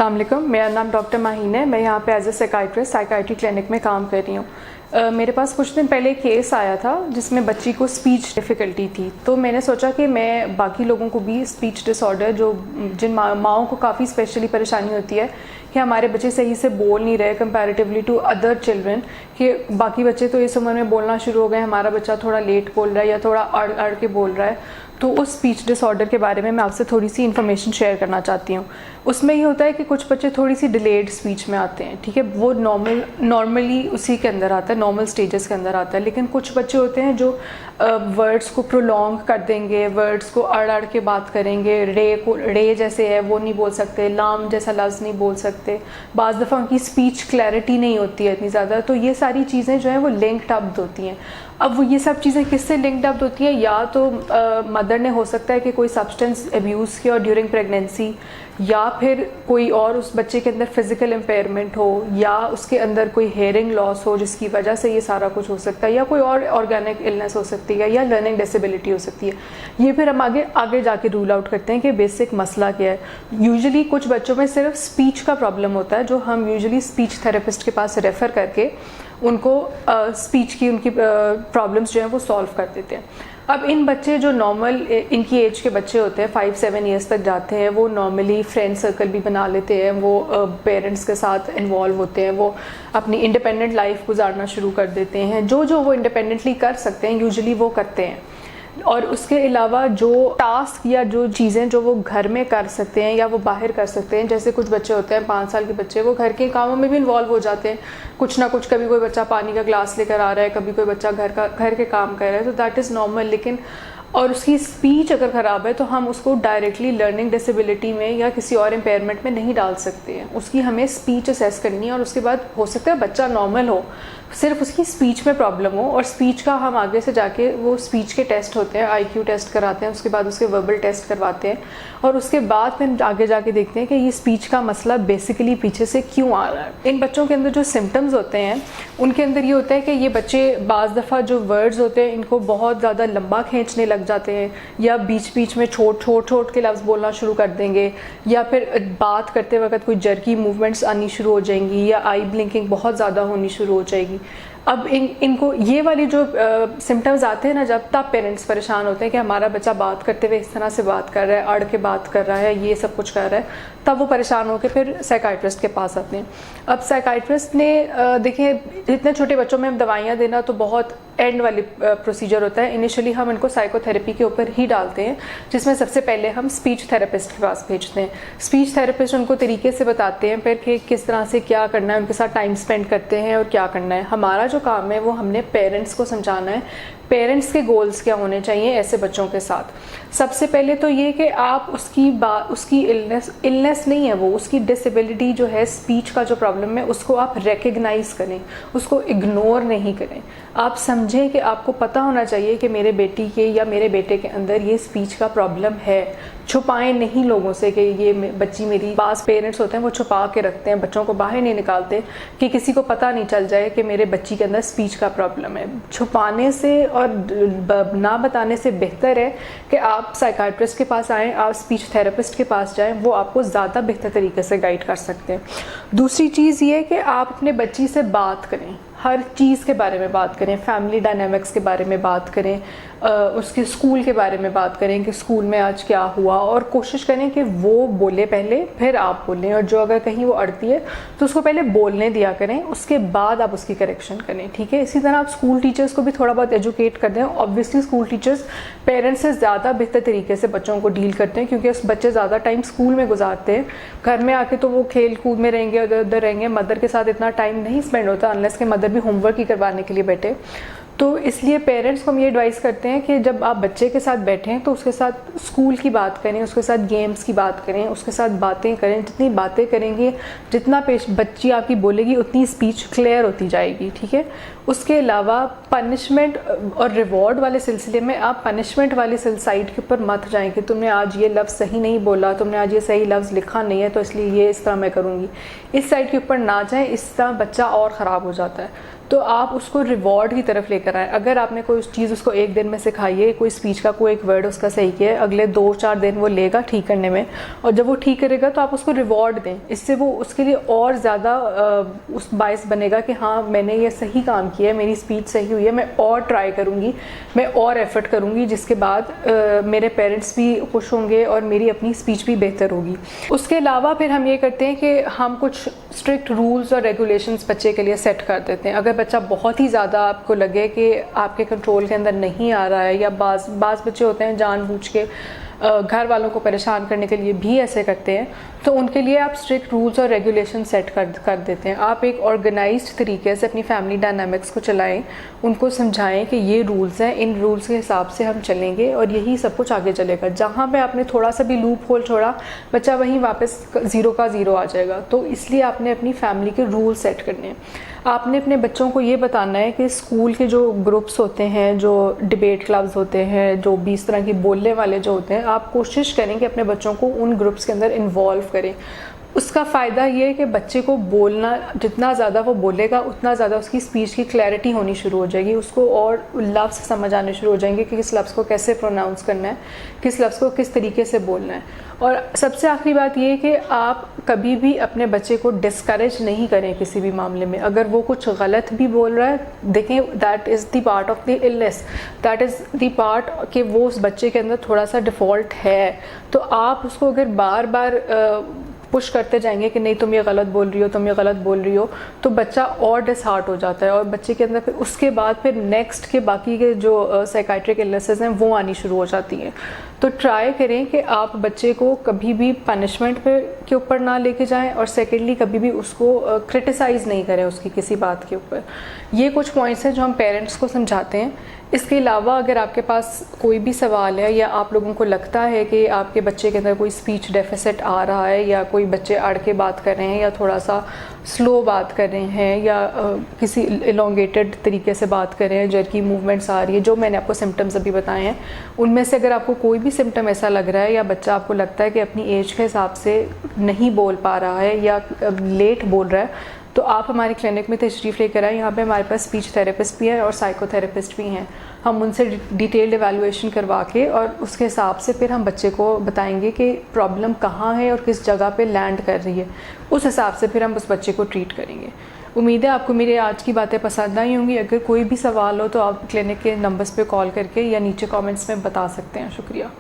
अस्सलाम वालेकुम, मेरा नाम डॉक्टर माहीन है। मैं यहाँ पे एज ए साइकाइट्री क्लिनिक में काम कर रही हूँ। मेरे पास कुछ दिन पहले केस आया था जिसमें बच्ची को स्पीच डिफ़िकल्टी थी, तो मैंने सोचा कि मैं बाकी लोगों को भी स्पीच डिसऑर्डर जिन माओं को काफ़ी स्पेशली परेशानी होती है कि हमारे बच्चे सही से बोल नहीं रहे कंपैरेटिवली टू अदर चिल्ड्रन, कि बाकी बच्चे तो इस उम्र में बोलना शुरू हो गए, हमारा बच्चा थोड़ा लेट बोल रहा है या थोड़ा अड़ के बोल रहा है। तो उस स्पीच डिसऑर्डर के बारे में मैं आपसे थोड़ी सी इन्फॉर्मेशन शेयर करना चाहती हूँ। उसमें ये होता है कि कुछ बच्चे थोड़ी सी डिलेड स्पीच में आते हैं, ठीक है, वो नॉर्मली उसी के अंदर आता है, नॉर्मल स्टेजेस के अंदर आता है। लेकिन कुछ बच्चे होते हैं जो वर्ड्स को प्रोलॉन्ग कर देंगे, वर्ड्स को अड़ के बात करेंगे, रे जैसे है वो नहीं बोल सकते, लाम जैसा लफ्ज़ नहीं बोल सकते, बाज़ दफ़ा उनकी स्पीच क्लैरिटी नहीं होती है इतनी ज़्यादा। तो ये सारी चीज़ें जो हैं वो लिंक्ड अप होती हैं। अब वो ये सब चीज़ें किससे लिंक्ड अप होती हैं? या तो मदर ने हो सकता है कि कोई सब्सटेंस अब्यूज़ किया और ड्यूरिंग प्रेगनेंसी, या फिर कोई और उस बच्चे के अंदर फिज़िकल इम्पेयरमेंट हो, या उसके अंदर कोई हेयरिंग लॉस हो जिसकी वजह से ये सारा कुछ हो सकता है, या कोई और ऑर्गेनिक इलनेस हो सकती है, या लर्निंग डिसेबिलिटी हो सकती है। ये फिर हम आगे जाके रूल आउट करते हैं कि बेसिक मसला क्या है। यूजुअली कुछ बच्चों में सिर्फ स्पीच का प्रॉब्लम होता है, जो हम यूजुअली स्पीच थेरेपिस्ट के पास रेफ़र करके उनको स्पीच की उनकी प्रॉब्लम्स जो हैं वो सॉल्व कर देते हैं। अब इन बच्चे जो नॉर्मल इनकी एज के बच्चे होते हैं, 5-7 ईयर्स तक जाते हैं, वो नॉर्मली फ्रेंड सर्कल भी बना लेते हैं, वो पेरेंट्स के साथ इन्वॉल्व होते हैं, वो अपनी इंडिपेंडेंट लाइफ गुजारना शुरू कर देते हैं। जो वो इंडिपेंडेंटली कर सकते हैं यूजुअली वो करते हैं। और उसके अलावा जो टास्क या जो चीज़ें जो वो घर में कर सकते हैं या वो बाहर कर सकते हैं, जैसे कुछ बच्चे होते हैं 5 साल के बच्चे, वो घर के कामों में भी इन्वॉल्व हो जाते हैं कुछ ना कुछ। कभी कोई बच्चा पानी का ग्लास लेकर आ रहा है, कभी कोई बच्चा घर के काम कर रहा है, तो दैट इज़ नॉर्मल। लेकिन और उसकी स्पीच अगर ख़राब है तो हम उसको डायरेक्टली लर्निंग डिसेबिलिटी में या किसी और इम्पेयरमेंट में नहीं डाल सकते हैं। उसकी हमें स्पीच असेस करनी है और उसके बाद हो सकता है बच्चा नॉर्मल हो, सिर्फ उसकी स्पीच में प्रॉब्लम हो, और स्पीच का हम आगे से जाके वो स्पीच के टेस्ट होते हैं, IQ टेस्ट कराते हैं, उसके बाद उसके वर्बल टेस्ट करवाते हैं, और उसके बाद फिर आगे जाके देखते हैं कि ये स्पीच का मसला बेसिकली पीछे से क्यों आ रहा है। इन बच्चों के अंदर जो सिम्टम्स होते हैं उनके अंदर ये होता है कि ये बच्चे बाज़ दफ़ा जो वर्ड्स होते हैं इनको बहुत ज़्यादा लंबा खींचने लग जाते हैं, या बीच में छोट के लफ्ज़ बोलना शुरू कर देंगे, या फिर बात करते वक्त कोई जर्की मूवमेंट्स आनी शुरू हो जाएंगी, या आई ब्लिंकिंग बहुत ज़्यादा होनी शुरू हो जाएगी। अब इनको ये वाली जो सिम्टम्स आते हैं ना, जब तब पेरेंट्स परेशान होते हैं कि हमारा बच्चा बात करते हुए इस तरह से बात कर रहा है, अड़ के बात कर रहा है, ये सब कुछ कर रहा है, तब वो परेशान होकर फिर साइकाइट्रिस्ट के पास आते हैं। अब साइकाइट्रिस्ट ने देखिए, इतने छोटे बच्चों में दवाइयाँ देना तो बहुत एंड वाली प्रोसीजर होता है। इनिशियली हम इनको साइकोथेरेपी के ऊपर ही डालते हैं, जिसमें सबसे पहले हम स्पीच थेरेपिस्ट के पास भेजते हैं। स्पीच थेरेपिस्ट उनको तरीके से बताते हैं फिर कि किस तरह से क्या करना है, उनके साथ टाइम स्पेंड करते हैं और क्या करना है। हमारा जो काम है वो हमने पेरेंट्स को समझाना है, पेरेंट्स के गोल्स क्या होने चाहिए ऐसे बच्चों के साथ। सबसे पहले तो ये कि आप उसकी इलनेस नहीं है, वो उसकी डिसेबिलिटी जो है, स्पीच का जो प्रॉब्लम है, उसको आप रिकग्नाइज करें, उसको इग्नोर नहीं करें। आप समझें कि आपको पता होना चाहिए कि मेरे बेटी के या मेरे बेटे के अंदर ये स्पीच का प्रॉब्लम है। छुपाएं नहीं लोगों से कि ये बच्ची मेरी। पास पेरेंट्स होते हैं वो छुपा के रखते हैं, बच्चों को बाहर नहीं निकालते कि किसी को पता नहीं चल जाए कि मेरे बच्ची के अंदर स्पीच का प्रॉब्लम है। छुपाने से और ना बताने से बेहतर है कि आप साइकाइट्रिस्ट के पास आएँ, आप स्पीच थेरेपिस्ट के पास जाएँ, वो आपको ज़्यादा बेहतर तरीके से गाइड कर सकते हैं। दूसरी चीज़ ये कि आप अपने बच्ची से बात करें, हर चीज़ के बारे में बात करें, फैमिली डायनामिक्स के बारे में बात करें, उसके स्कूल के बारे में बात करें कि स्कूल में आज क्या हुआ, और कोशिश करें कि वो बोले पहले फिर आप बोलें, और जो अगर कहीं वो अड़ती है तो उसको पहले बोलने दिया करें, उसके बाद आप उसकी करेक्शन करें, ठीक है। इसी तरह आप स्कूल टीचर्स को भी थोड़ा बहुत एजुकेट कर दें। ऑब्वियसली स्कूल टीचर्स पेरेंट्स से ज़्यादा बेहतर तरीके से बच्चों को डील करते हैं, क्योंकि उस बच्चे ज़्यादा टाइम स्कूल में गुजारते हैं, घर में आके तो वो खेल कूद में रहेंगे, उधर उधर रहेंगे, मदर के साथ इतना टाइम नहीं स्पेंड होता अनलेस के मदर भी होमवर्क ही करवाने के लिए बैठे। तो इसलिए पेरेंट्स को हम ये एडवाइस करते हैं कि जब आप बच्चे के साथ बैठें तो उसके साथ स्कूल की बात करें, उसके साथ गेम्स की बात करें, उसके साथ बातें करें। जितनी बातें करेंगे, जितना बच्ची आपकी बोलेगी, उतनी स्पीच क्लियर होती जाएगी, ठीक है। उसके अलावा पनिशमेंट और रिवॉर्ड वाले सिलसिले में आप पनिशमेंट वाली साइड के ऊपर मत जाएं कि तुमने आज ये लफ्ज़ सही नहीं बोला, तुमने आज ये सही लफ्ज़ लिखा नहीं है तो इसलिए ये इस तरह मैं करूँगी। इस साइड के ऊपर ना जाएं, इस तरह बच्चा और ख़राब हो जाता है। तो आप उसको रिवॉर्ड की तरफ लेकर आए। अगर आपने कोई चीज़ उसको एक दिन में सिखाई है, कोई स्पीच का कोई एक वर्ड उसका सही किया है, अगले 2-4 दिन वो लेगा ठीक करने में, और जब वो ठीक करेगा तो आप उसको रिवॉर्ड दें। इससे वो उसके लिए और ज़्यादा उस बायस बनेगा कि हाँ मैंने ये सही काम किया है, मेरी स्पीच सही हुई है, मैं और ट्राई करूँगी, मैं और एफर्ट करूँगी, जिसके बाद मेरे पेरेंट्स भी खुश होंगे और मेरी अपनी स्पीच भी बेहतर होगी। उसके अलावा फिर हम ये करते हैं कि हम कुछ स्ट्रिक्ट रूल्स और रेगुलेशंस बच्चे के लिए सेट कर देते हैं। अगर बच्चा बहुत ही ज़्यादा आपको लगे कि आपके कंट्रोल के अंदर नहीं आ रहा है, या बाज़ बच्चे होते हैं जानबूझ के घर वालों को परेशान करने के लिए भी ऐसे करते हैं, तो उनके लिए आप स्ट्रिक्ट रूल्स और रेगुलेशन सेट कर देते हैं। आप एक ऑर्गेनाइज्ड तरीके से अपनी फैमिली डायनामिक्स को चलाएं, उनको समझाएं कि ये रूल्स हैं, इन रूल्स के हिसाब से हम चलेंगे और यही सब कुछ आगे चलेगा। जहाँ पे आपने थोड़ा सा भी लूप होल छोड़ा, बच्चा वहीं वापस 0 का 0 आ जाएगा। तो इसलिए आपने अपनी फैमिली के रूल सेट करने हैं। आपने अपने बच्चों को ये बताना है कि स्कूल के जो ग्रुप्स होते हैं, जो डिबेट क्लब्स होते हैं, जो 20 तरह की बोलने वाले जो होते हैं, आप कोशिश करें कि अपने बच्चों को उन ग्रुप्स के अंदर इन्वॉल्व करें। उसका फ़ायदा ये है कि बच्चे को बोलना, जितना ज़्यादा वो बोलेगा उतना ज़्यादा उसकी स्पीच की क्लैरिटी होनी शुरू हो जाएगी, उसको और लफ्ज़ समझ आने शुरू हो जाएंगे कि किस लफ्ज़ को कैसे प्रोनाउंस करना है, किस लफ्ज़ को किस तरीके से बोलना है। और सबसे आखिरी बात ये है कि आप कभी भी अपने बच्चे को डिस्करेज नहीं करें किसी भी मामले में। अगर वो कुछ गलत भी बोल रहा है, देखें that is the part of the illness, that is the part कि वो उस बच्चे के अंदर थोड़ा सा डिफ़ॉल्ट है। तो आप उसको अगर बार बार पुश करते जाएंगे कि नहीं तुम ये गलत बोल रही हो, तुम ये गलत बोल रही हो, तो बच्चा और डिसहार्ट हो जाता है और बच्चे के अंदर फिर उसके बाद फिर नेक्स्ट के बाकी के जो साइकाइट्रिक इलनेसेस हैं वो आनी शुरू हो जाती हैं। तो ट्राई करें कि आप बच्चे को कभी भी पनिशमेंट के ऊपर ना लेके जाएं, और सेकेंडली कभी भी उसको क्रिटिसाइज़ नहीं करें उसकी किसी बात के ऊपर। ये कुछ पॉइंट्स हैं जो हम पेरेंट्स को समझाते हैं। इसके अलावा अगर आपके पास कोई भी सवाल है, या आप लोगों को लगता है कि आपके बच्चे के अंदर कोई स्पीच डेफिसिट आ रहा है, या कोई बच्चे अड़ के बात कर रहे हैं, या थोड़ा सा स्लो बात कर रहे हैं, या किसी इलोंगेटेड तरीके से बात कर रहे हैं, जर्की मूवमेंट्स आ रही है, जो मैंने आपको सिम्टम्स अभी बताए हैं, उनमें से अगर आपको कोई भी सिम्टम ऐसा लग रहा है, या बच्चा आपको लगता है कि अपनी एज के हिसाब से नहीं बोल पा रहा है या लेट बोल रहा है, तो आप हमारे क्लिनिक में तशरीफ़ लेकर आए। यहाँ पे हमारे पास स्पीच थेरेपिस्ट भी हैं और साइकोथेरेपिस्ट भी हैं। हम उनसे डिटेल्ड एवेलुएशन करवा के और उसके हिसाब से फिर हम बच्चे को बताएंगे कि प्रॉब्लम कहाँ है और किस जगह पे लैंड कर रही है। उस हिसाब से फिर हम उस बच्चे को ट्रीट करेंगे। उम्मीद है आपको मेरी आज की बातें पसंद आई होंगी। अगर कोई भी सवाल हो तो आप क्लिनिक के नंबर्स पे कॉल करके या नीचे कमेंट्स में बता सकते हैं। शुक्रिया।